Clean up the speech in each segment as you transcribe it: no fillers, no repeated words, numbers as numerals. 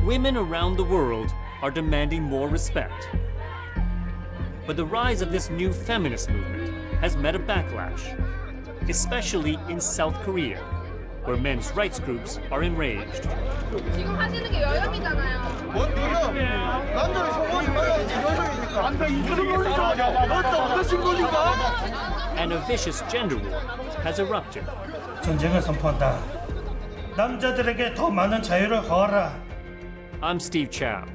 Women around the world are demanding more respect. But the rise of this new feminist movement has met a backlash, especially in South Korea, where men's rights groups are enraged. 지금 하시는 게 여혐이잖아요. 뭔 네가 남자를 성공이 말라야지 여혐이니까. 남자 무슨 거니까? And a vicious gender war has erupted. 전쟁을 선포한다. 남자들에게 더 많은 자유를 허하라. I'm Steve Chow.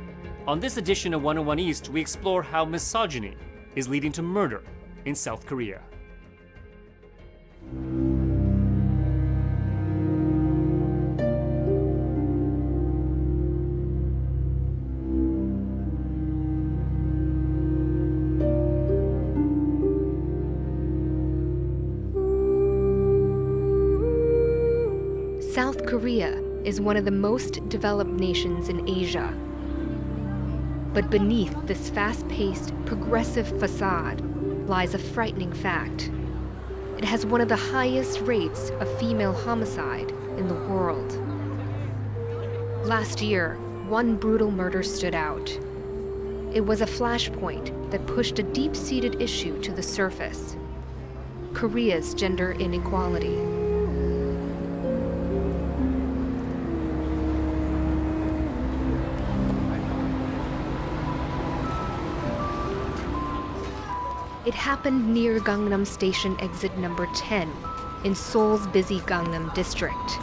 On this edition of 101 East, we explore how misogyny is leading to murder in South Korea. South Korea is one of the most developed nations in Asia. But beneath this fast-paced, progressive facade lies a frightening fact. It has one of the highest rates of female homicide in the world. Last year, one brutal murder stood out. It was a flashpoint that pushed a deep-seated issue to the surface: Korea's gender inequality. It happened near Gangnam Station exit number 10 in Seoul's busy Gangnam district.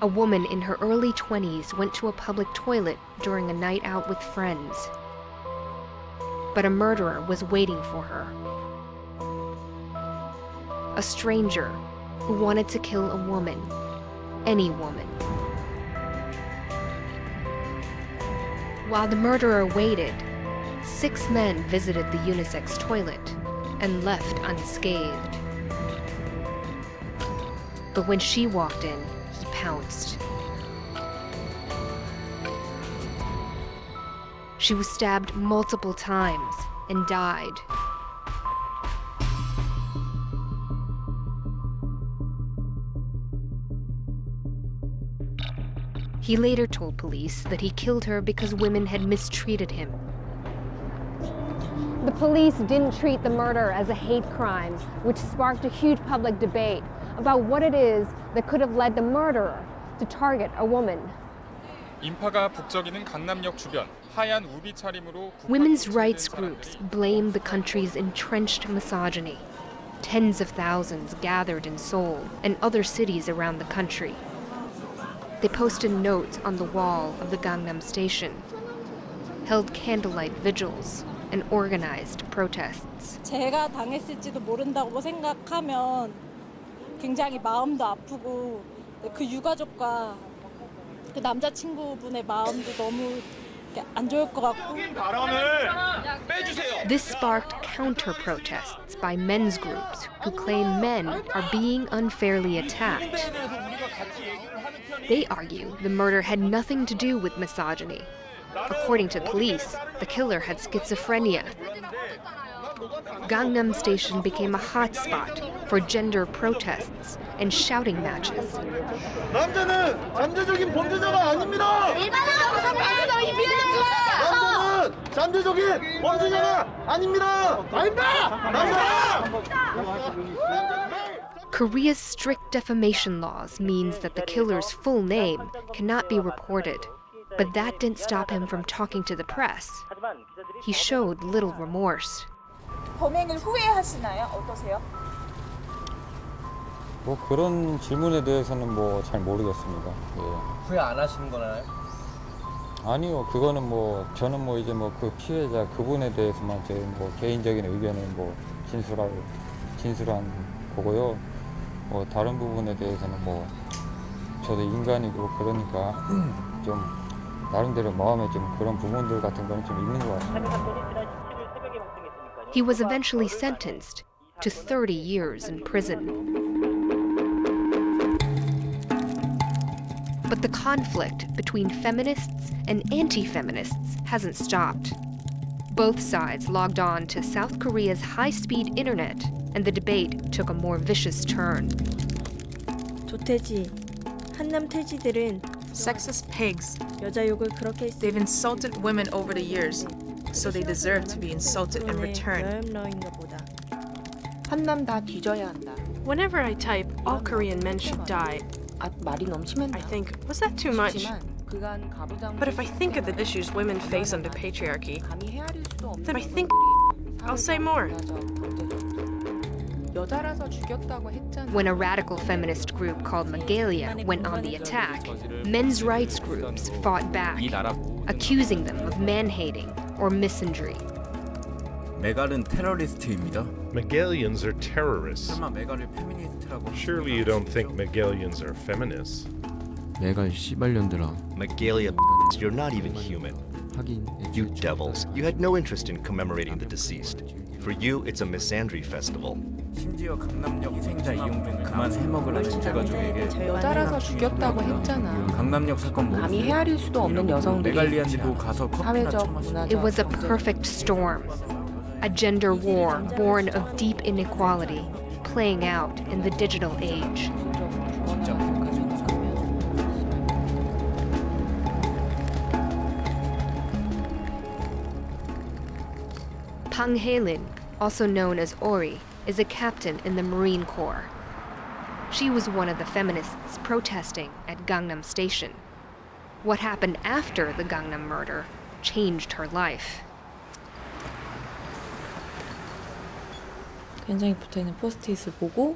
A woman in her early 20s went to a public toilet during a night out with friends. But a murderer was waiting for her. A stranger who wanted to kill a woman, any woman. While the murderer waited, 6 men visited the unisex toilet and left unscathed. But when she walked in, he pounced. She was stabbed multiple times and died. He later told police that he killed her because women had mistreated him. The police didn't treat the murder as a hate crime, which sparked a huge public debate about what it is that could have led the murderer to target a woman. 인파가 북적이는 강남역 주변 하얀 우비 차림으로 Women's rights groups blame the country's entrenched misogyny. Tens of thousands gathered in Seoul and other cities around the country. They posted notes on the wall of the Gangnam Station, held candlelight vigils, and organized protests. 제가 당했을지도 모른다고 생각하면 굉장히 마음도 아프고 그 유가족과 그 남자친구분의 마음도 너무 안 좋을 것 같고. This sparked counter-protests by men's groups who claim men are being unfairly attacked. They argue the murder had nothing to do with misogyny. According to police, the killer had schizophrenia. Gangnam Station became a hotspot for gender protests and shouting matches. 남자는 잠재적인 범죄자가 아닙니다. 남자는 잠재적인 범죄자가 아닙니다. Korea's strict defamation laws means that the killer's full name cannot be reported. But that didn't stop him from talking to the press. He showed little remorse. 범행을 후회하시나요? 어떠세요? 뭐 그런 질문에 대해서는 뭐 잘 모르겠습니다. 예. 후회 안 하시는 거나요? 아니요, 그거는 뭐 저는 뭐 이제 뭐 그 피해자 그분에 대해서만 제 뭐 개인적인 의견을 뭐 진술한 거고요. 뭐 다른 부분에 대해서는 뭐 저도 인간이고 그러니까 좀 나름대로 마음에 좀 그런 부분들 같은 거는 좀 있는 것 같습니다. He was eventually sentenced to 30 years in prison. But the conflict between feminists and anti-feminists hasn't stopped. Both sides logged on to South Korea's high-speed internet, and the debate took a more vicious turn. 조퇴지, 한남 퇴지들은 Sexist pigs. They've insulted women over the years, so they deserve to be insulted in return. Whenever I type, all Korean men should die, I think, was that too much? But if I think of the issues women face under patriarchy, then I think I'll say more. When a radical feminist group called Magalia went on the attack, men's rights groups fought back, accusing them of man-hating or misandry. Magalians are terrorists. Surely you don't think Magalians are feminists? Magalia, you're not even human. You devils, you had no interest in commemorating the deceased. For you, it's a misandry festival. 여자라서 죽였다고 했잖아. 감히 헤아릴 수도 없는 여성들이 사회적, 문화적. It was a perfect storm. A gender war born of deep inequality, playing out in the digital age. Pang Hae-lin, also known as Ori, is a captain in the Marine Corps. She was one of the feminists protesting at Gangnam Station. What happened after the Gangnam Murder changed her life. 굉장히 붙어있는 포스트잇을 보고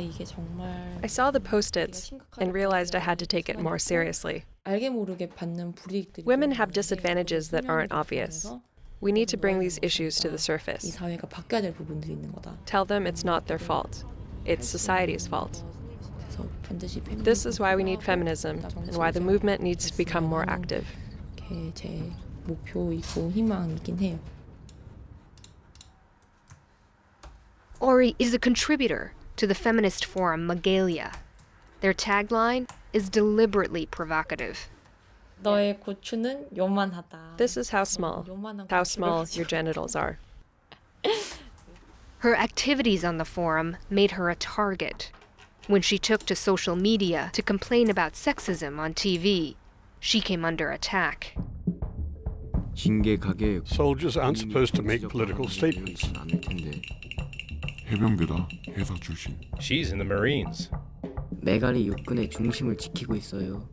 이게 정말 I saw the post-its and realized I had to take it more seriously. 알게 모르게 받는 불이익들이 Women have disadvantages that aren't obvious. We need to bring these issues to the surface. 이 사회가 바뀌어야 될 부분들이 있는 거다. Tell them it's not their fault. It's society's fault. 그래서 반드시 This is why we need feminism and why the movement needs to become more active. 그게 제 목표이고 희망이긴 해요. Ori is a contributor to the feminist forum Magalia. Their tagline is deliberately provocative. 너의 고추는 요만하다. This is how small your genitals are. Her activities on the forum made her a target. When she took to social media to complain about sexism on TV, she came under attack. Soldiers aren't supposed to make political statements. She's in the Marines.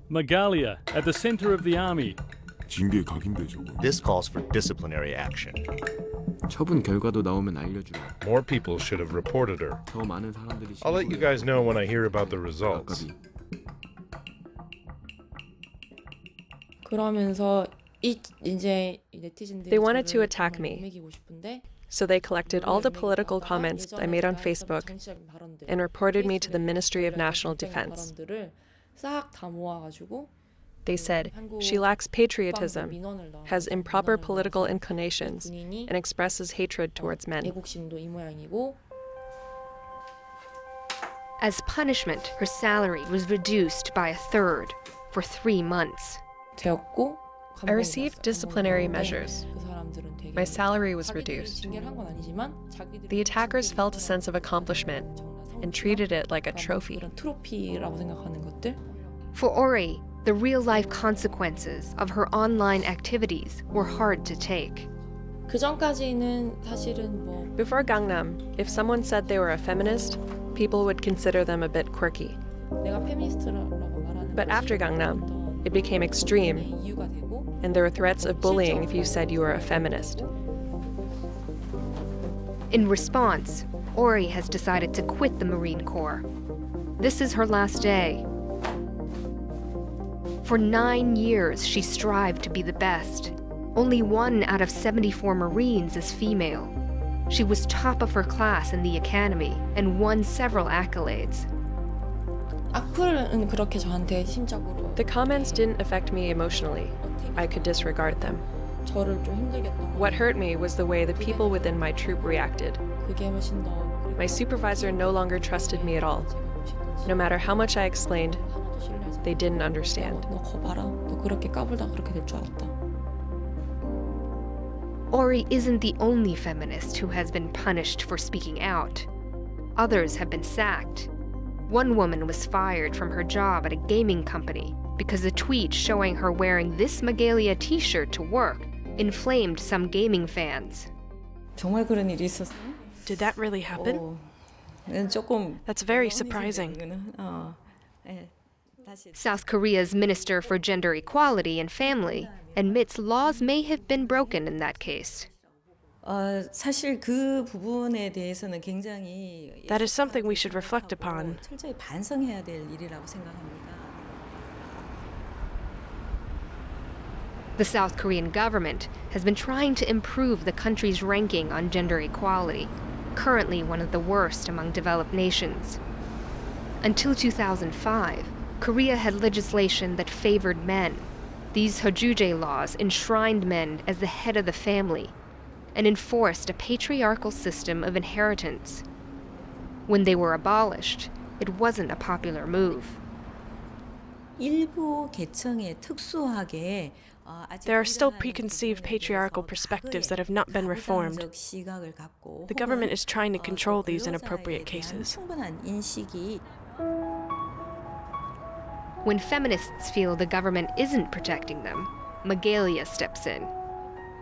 Magalia, at the center of the army. This calls for disciplinary action. More people should have reported her. I'll let you guys know when I hear about the results. 그러면서 이제 네티즌들이 They wanted to attack me. So they collected all the political comments I made on Facebook and reported me to the Ministry of National Defense. They said she lacks patriotism, has improper political inclinations, and expresses hatred towards men. As punishment, her salary was reduced by 1/3 for 3 months. I received disciplinary measures. My salary was reduced. The attackers felt a sense of accomplishment and treated it like a trophy. For Ori, the real-life consequences of her online activities were hard to take. Before Gangnam, if someone said they were a feminist, people would consider them a bit quirky. But after Gangnam, it became extreme, and there were threats of bullying if you said you were a feminist. In response, Ori has decided to quit the Marine Corps. This is her last day. For 9 years, she strived to be the best. Only 1 out of 74 Marines is female. She was top of her class in the academy and won several accolades. The comments didn't affect me emotionally. I could disregard them. What hurt me was the way the people within my troop reacted. My supervisor no longer trusted me at all. No matter how much I explained, they didn't understand. Ori isn't the only feminist who has been punished for speaking out. Others have been sacked. One woman was fired from her job at a gaming company because a tweet showing her wearing this Magalia t-shirt to work inflamed some gaming fans. 정말 그런 일이 있었어요? Did that really happen? 조금 That's very surprising. South Korea's Minister for Gender Equality and Family admits laws may have been broken in that case. 사실 그 부분에 대해서는 굉장히 That is something we should reflect upon. 철저히 반성해야 될 일이라고 생각합니다. The South Korean government has been trying to improve the country's ranking on gender equality, currently one of the worst among developed nations. Until 2005, Korea had legislation that favored men. These hojuje laws enshrined men as the head of the family and enforced a patriarchal system of inheritance. When they were abolished, it wasn't a popular move. 일부 계층에 특수하게 There are still preconceived patriarchal perspectives that have not been reformed. The government is trying to control these inappropriate cases. When feminists feel the government isn't protecting them, Magalia steps in.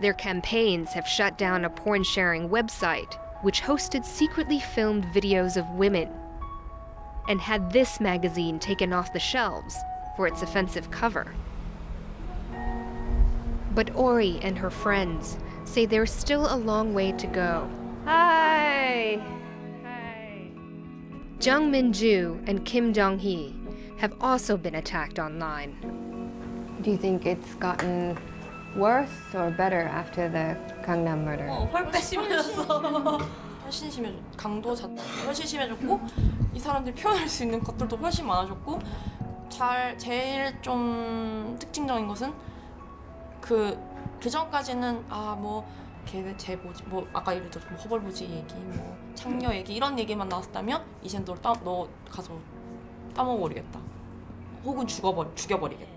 Their campaigns have shut down a porn-sharing website which hosted secretly filmed videos of women and had this magazine taken off the shelves for its offensive cover. But Ori and her friends say there's still a long way to go. Hi! Jung Min-ju and Kim Jong-hee have also been attacked online. Do you think it's gotten worse or better after the Gangnam Murder? 훨씬 심해졌어. 훨씬 강도 훨씬 심해졌고 이 사람들이 표현할 수 있는 것들도 훨씬 많아졌고 제일 좀 특징적인 것은 그 전까지는 뭐 아까 예를 들어 뭐 허벌부지 얘기, 뭐 창녀 얘기 이런 얘기만 나왔다면 이젠 너 가서 따먹어버리겠다. 혹은 죽여버리겠다.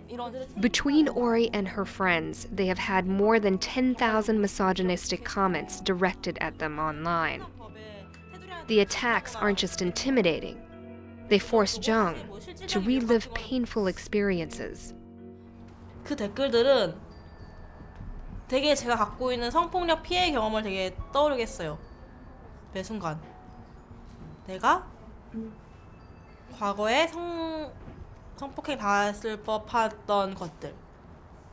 Between Ori and her friends, they have had more than 10,000 misogynistic comments directed at them online. The attacks aren't just intimidating. They force Jung to relive painful experiences. 그 댓글들은 되게 제가 갖고 있는 성폭력 피해 경험을 되게 떠오르게 했어요. 매 순간. 내가 과거에 성폭행 당했을 법했던 것들.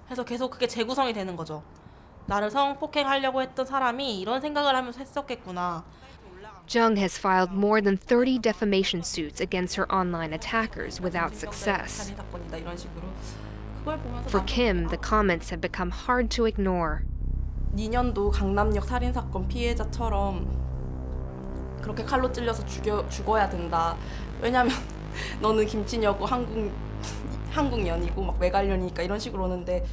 해서 계속 그게 재구성이 되는 거죠. 나를 성폭행하려고 했던 사람이 이런 생각을 하면서 했었겠구나. Jung has filed more than 30 defamation suits against her online attackers without success. For Kim, the comments have become hard to ignore. 2년도 강남역 살인사건 피해자처럼 그렇게 칼로 찔려서 죽어야 된다. 왜냐면 너는 김치녀고 한국년이고 막 외갈년이니까 이런 식으로 오는데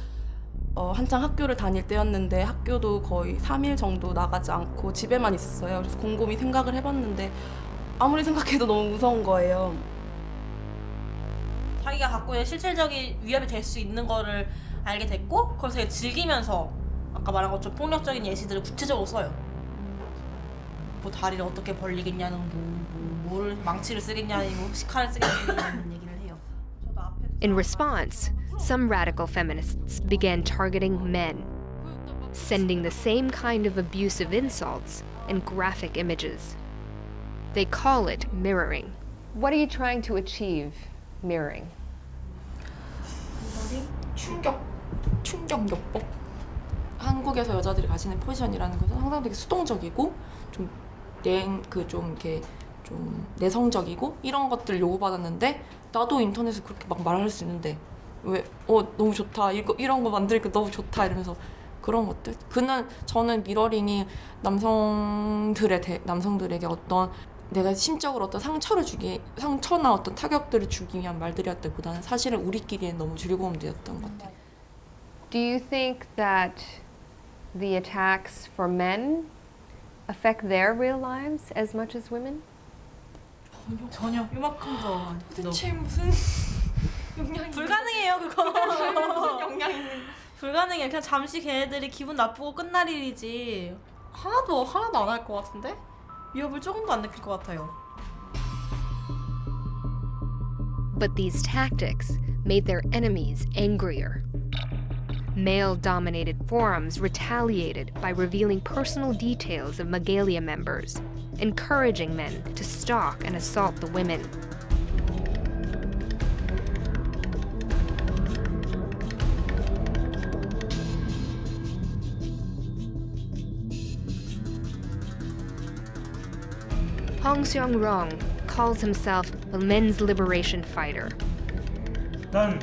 한창 학교를 다닐 때였는데 학교도 거의 3일 정도 나가지 않고 집에만 있었어요. 그래서 곰곰이 생각을 해봤는데 아무리 생각해도 너무 무서운 거예요. 자기가 갖고 있는 실질적인 위협이 될 수 있는 거를 알게 됐고 그걸 되게 즐기면서 아까 말한 것처럼 폭력적인 예시들을 구체적으로 써요. 뭐 다리를 어떻게 벌리겠냐는 뭘 망치를 쓰겠냐는 뭐 식칼을 쓰겠냐는 얘기를 해요. In response, some radical feminists began targeting men, sending the same kind of abusive insults and graphic images. They call it mirroring. What are you trying to achieve, mirroring? 충격요법. 한국에서 여자들이 가지는 포지션이라는 것은 항상 되게 수동적이고 좀 내성적이고 이런 것들 요구받았는데 나도 인터넷에서 그렇게 막 말할 수 있는데 왜 너무 좋다 이런 거 만들니까 너무 좋다 이러면서 그런 것들 저는 미러링이 남성들에게 어떤 내가 심적으로 어떤 상처나 어떤 타격들을 주기 위한 말들이었다기보다는 사실은 우리끼리는 너무 즐거움들이었던 것 같아요. Do you think that the attacks for men affect their real lives as much as women? 전혀 이만큼 더 도대체 무슨 영향이 불가능해요 그거. 무슨 영향이 불가능해요. 그냥 잠시 걔네들이 기분 나쁘고 끝날 일이지 하나도 안 할 것 같은데 위협을 조금도 안 느낄 것 같아요. But these tactics made their enemies angrier. Male-dominated forums retaliated by revealing personal details of Magalia members, encouraging men to stalk and assault the women. Hong Seong-rong calls himself a men's liberation fighter. 난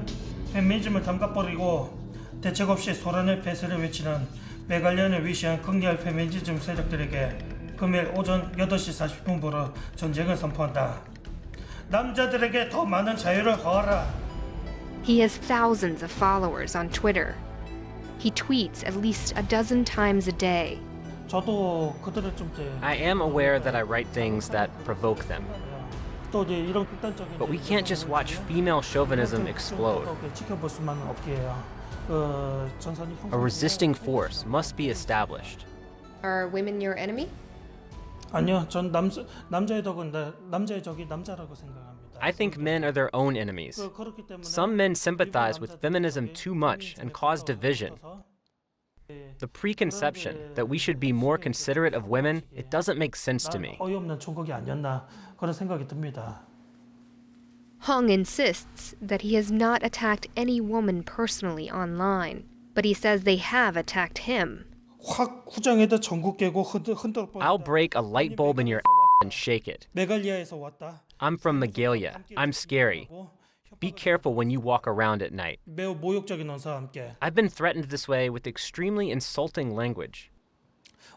페미니즘을 담가버리고 대책 없이 소란의 폐쇄를 외치는 메갈리안을 위시한 극렬 페미니즘 세력들에게 금일 오전 8시 40분부로 전쟁을 선포한다. 남자들에게 더 많은 자유를 허하라. He has thousands of followers on Twitter. He tweets at least a dozen times a day. 저도 그들을 좀 I am aware that I write things that provoke them. 또 이제 이런 극단적인 But we can't just watch female chauvinism explode. 지켜볼 수만은 없게요. 전선이 A resisting force must be established. Are women your enemy? 아니요, 전 남자의 적은 남자의 적이 남자라고 생각합니다. I think men are their own enemies. Some men sympathize with feminism too much and cause division. The preconception that we should be more considerate of women, it doesn't make sense to me. 어이없는 총각이 아니었나 그런 생각이 듭니다. Hong insists that he has not attacked any woman personally online, but he says they have attacked him. 확 후장에다 전구 깨고 흔들어. I'll break a light bulb in your and shake it. 메갈리아에서 왔다. I'm from Magalia. I'm scary. Be careful when you walk around at night. 매우 모욕적인 언사와 함께. I've been threatened this way with extremely insulting language.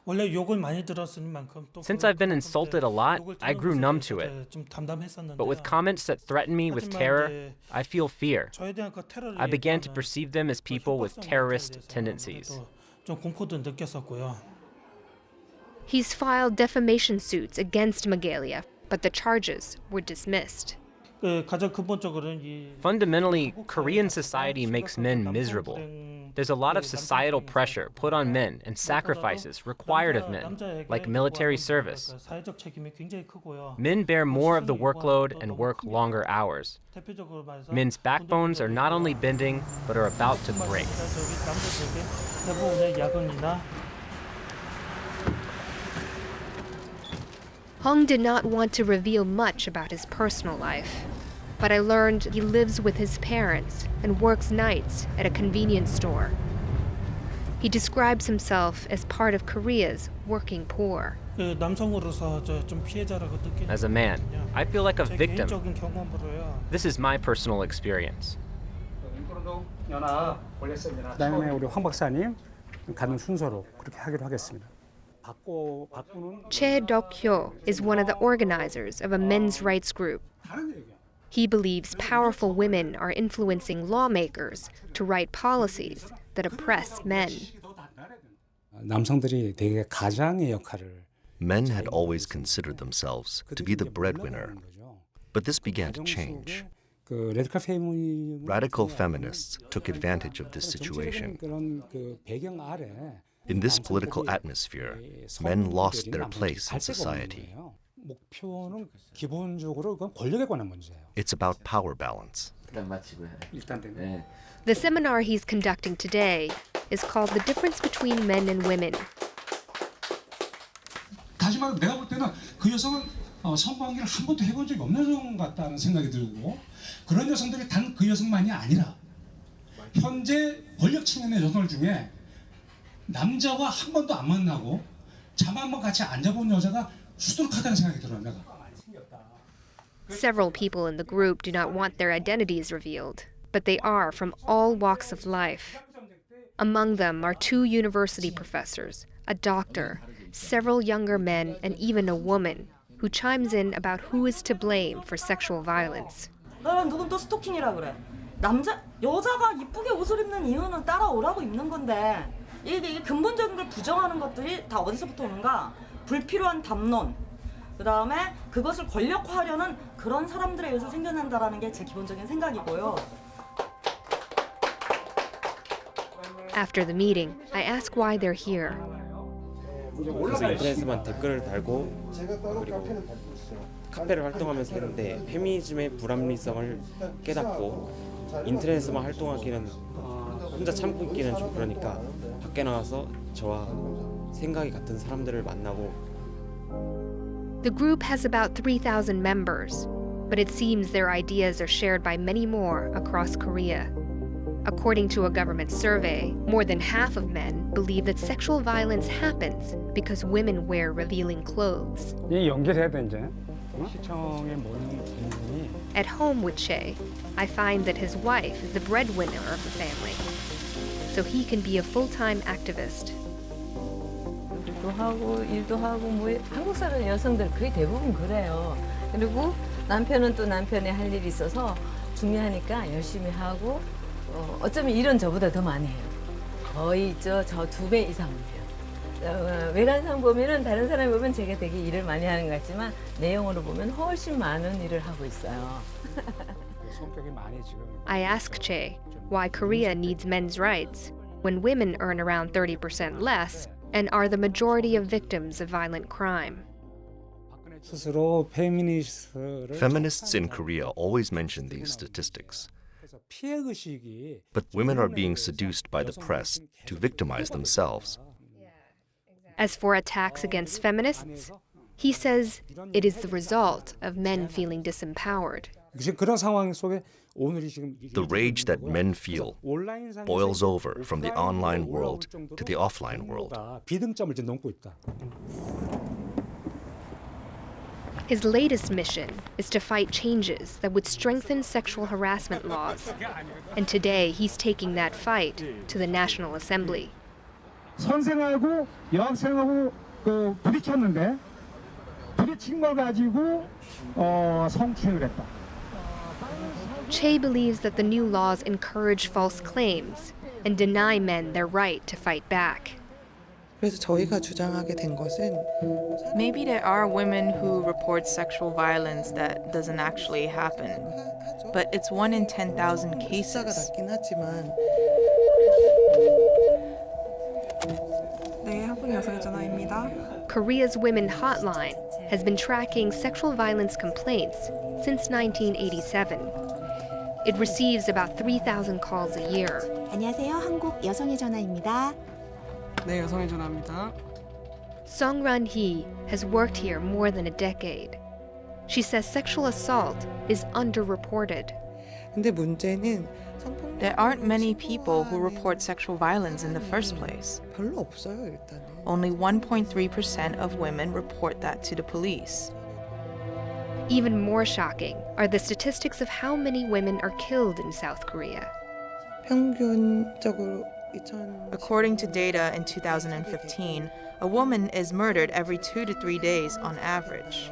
원래 욕을 많이 들었으니만큼 또 Since I've been insulted a lot, I grew numb to it. 좀 담담했었는데. But with comments that threaten me with terror, I feel fear. I began to perceive them as people with terrorist tendencies. 좀 공포도 느꼈었고요. He's filed defamation suits against Magalia, but the charges were dismissed. 가장 근본적으로는 이 Fundamentally, Korean society makes men miserable. There's a lot of societal pressure put on men and sacrifices required of men, like military service. 사회적 책임이 굉장히 크고요. Men bear more of the workload and work longer hours. 대표적으로 말해서 Men's backbones are not only bending, but are about to break. 남자들에게 대부분의 야근이나 Hong did not want to reveal much about his personal life, but I learned he lives with his parents and works nights at a convenience store. He describes himself as part of Korea's working poor. 남성으로서 좀 피해자라고 느끼는. As a man, I feel like a victim. 개인적인 경험으로요. This is my personal experience. 그다음에 우리 황 박사님 가는 순서로 그렇게 하기로 하겠습니다. Che Dok-hyo is one of the organizers of a men's rights group. He believes powerful women are influencing lawmakers to write policies that oppress men. 남성들이 되게 가장의 역할을 Men had always considered themselves to be the breadwinner. But this began to change. Radical feminists took advantage of this situation. In this political atmosphere, men lost their place in society. It's about power balance. The seminar he's conducting today is called The Difference Between Men and Women. 다시 말해 내가 볼 때는 그 여성은 성관계를 한 번도 해본 적이 없는 여성 같다는 생각이 들고 그런 여성들이 단 그 여성만이 아니라 현재 권력 측면의 여성들 중에 남자와 한 번도 안 만나고 잠 한 번 같이 앉아본 여자가 수두룩하다는 생각이 들어요. 내가. Several people in the group do not want their identities revealed, but they are from all walks of life. Among them are 2 university professors, a doctor, several younger men, and even a woman who chimes in about who is to blame for sexual violence. 나는 누군 또 스토킹이라 그래. 여자가 이쁘게 옷을 입는 이유는 따라오라고 입는 건데 이게 근본적인 걸 부정하는 것들이 다 어디서부터 오는가? 불필요한 담론. 그다음에 그것을 권력화하려는 그런 사람들에 의해서 생겨난다라는 게 제 기본적인 생각이고요. After the meeting, I ask why they're here. 그래서 인터넷에만 댓글을 달고 그리고 카페를 활동하면서 했는데 페미니즘의 불합리성을 깨닫고 인터넷에서만 활동하기는 혼자 참고 있기는 좀 그러니까 밖에 나와서 저와 생각이 같은 사람들을 만나고. The group has about 3,000 members, but it seems their ideas are shared by many more across Korea. According to a government survey, more than half of men believe that sexual violence happens because women wear revealing clothes. 이 연결해야 돼 이제. 시청의 모든 국민이. At home with Che, I find that his wife is the breadwinner of the family, so he can be a full-time activist. 일도 하고 일도 하고 뭐 한국 사람 여성들 거의 대부분 그래요. 그리고 남편은 또 남편의 할 일이 있어서 중요하니까 열심히 하고 어쩌면 일은 저보다 더 많이 해요. 거의 저 2배 이상 해요. 외관상 보면은 다른 사람이 보면 제가 되게 일을 많이 하는 것 같지만 내용으로 보면 훨씬 많은 일을 하고 있어요. I ask Che why Korea needs men's rights when women earn around 30% less and are the majority of victims of violent crime. Feminists in Korea always mention these statistics. But women are being seduced by the press to victimize themselves. As for attacks against feminists, he says it is the result of men feeling disempowered. The rage that men feel boils over from the online world to the offline world. His latest mission is to fight changes that would strengthen sexual harassment laws. And today he's taking that fight to the National Assembly. 선생하고 여학생하고 부딪혔는데 부딪힌 걸 가지고 성추행을 했다. Che believes that the new laws encourage false claims and deny men their right to fight back. 그래서 저희가 주장하게 된 것은 Maybe there are women who report sexual violence that doesn't actually happen, but it's 1 in 10,000 cases. 네, 한국 여성의 전화입니다. Korea's Women Hotline has been tracking sexual violence complaints since 1987. It receives about 3,000 calls a year. 안녕하세요. 한국 여성의 전화입니다. 네, 여성의 전화입니다. Song Ran-hee has worked here more than a decade. She says sexual assault is underreported. 근데 문제는 There aren't many people who report sexual violence in the first place. 별로 없어요, 일단은. Only 1.3% of women report that to the police. Even more shocking are the statistics of how many women are killed in South Korea. 평균적으로 According to data in 2015, a woman is murdered every 2 to 3 days on average.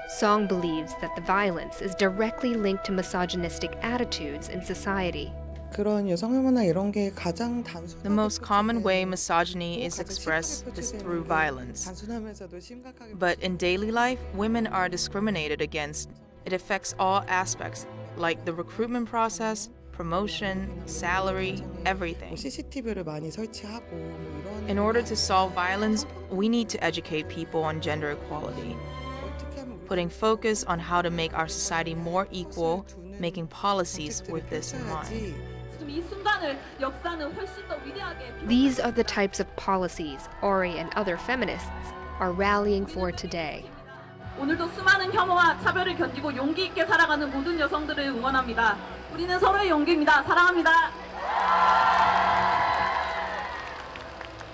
Song believes that the violence is directly linked to misogynistic attitudes in society. 그런 여성혐오나 이런 게 가장 단순. The most common way misogyny is expressed is through violence. But in daily life, women are discriminated against. It affects all aspects, like the recruitment process, promotion, salary, everything. CCTV를 많이 설치하고 이런. In order to solve violence, we need to educate people on gender equality, putting focus on how to make our society more equal, making policies with this in mind. These are the types of policies Ori and other feminists are rallying for today. 오늘도 수많은 혐오와 차별을 견디고 용기 있게 살아가는 모든 여성들을 응원합니다. 우리는 서로의 용기입니다. 사랑합니다.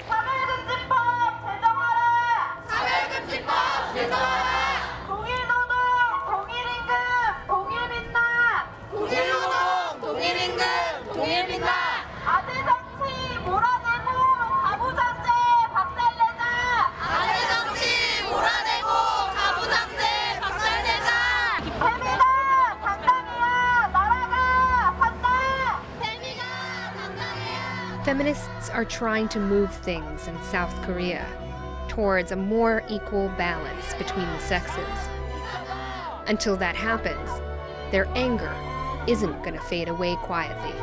차별금지법 제정하라! 차별금지법 제정하라! 동일노동, 동일임금, 동일민낯! 동일노동, 동일임금, 동일민낯! 아들 정치 몰아내고 가부장제 박살내자! 아들 정치 몰아내고 가부장제 박살내자! 뱀이다! 당당이야! 날아가! 산다! 뱀이가 당당이야! Feminists are trying to move things in South Korea towards a more equal balance between the sexes. Until that happens, their anger isn't going to fade away quietly.